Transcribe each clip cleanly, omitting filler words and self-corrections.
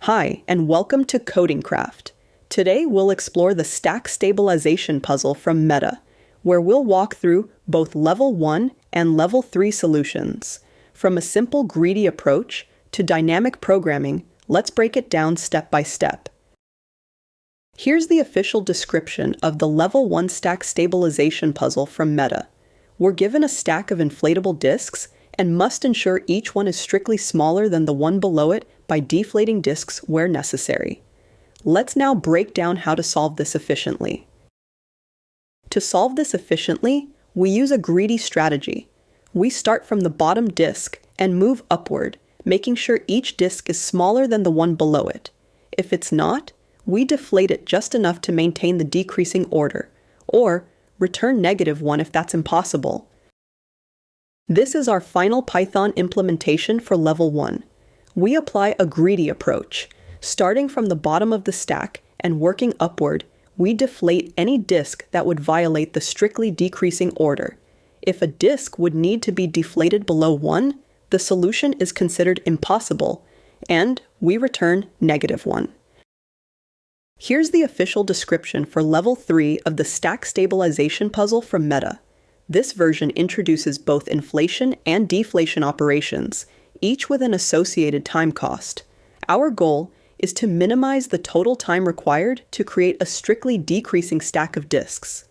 Hi, and welcome to CodingCraft. Today we'll explore the stack stabilization puzzle from Meta, where we'll walk through both Level 1 and Level 3 solutions. From a simple greedy approach to dynamic programming, let's break it down step by step. Here's the official description of the Level 1 stack stabilization puzzle from Meta. We're given a stack of inflatable disks and must ensure each one is strictly smaller than the one below it by deflating disks where necessary. Let's now break down how to solve this efficiently. To solve this efficiently, we use a greedy strategy. We start from the bottom disk and move upward, making sure each disk is smaller than the one below it. If it's not, we deflate it just enough to maintain the decreasing order, or return -1 if that's impossible. This is our final Python implementation for Level 1. We apply a greedy approach. Starting from the bottom of the stack and working upward, we deflate any disk that would violate the strictly decreasing order. If a disk would need to be deflated below 1, the solution is considered impossible, and we return -1. Here's the official description for Level 3 of the stack stabilization puzzle from Meta. This version introduces both inflation and deflation operations, each with an associated time cost. Our goal is to minimize the total time required to create a strictly decreasing stack of disks.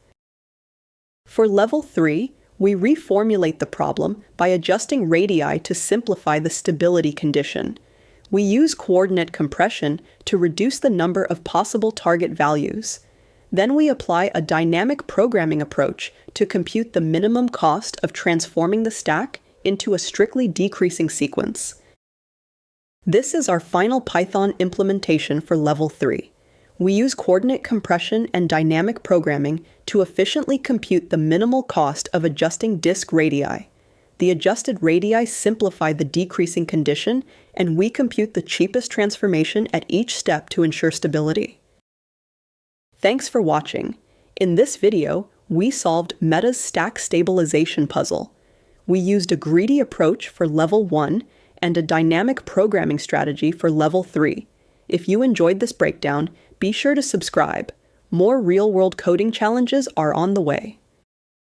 For Level 3, we reformulate the problem by adjusting radii to simplify the stability condition. We use coordinate compression to reduce the number of possible target values. Then we apply a dynamic programming approach to compute the minimum cost of transforming the stack into a strictly decreasing sequence. This is our final Python implementation for Level 3. We use coordinate compression and dynamic programming to efficiently compute the minimal cost of adjusting disk radii. The adjusted radii simplify the decreasing condition, and we compute the cheapest transformation at each step to ensure stability. Thanks for watching. In this video, we solved Meta's stack stabilization puzzle. We used a greedy approach for Level 1 and a dynamic programming strategy for Level 3. If you enjoyed this breakdown, be sure to subscribe. More real-world coding challenges are on the way.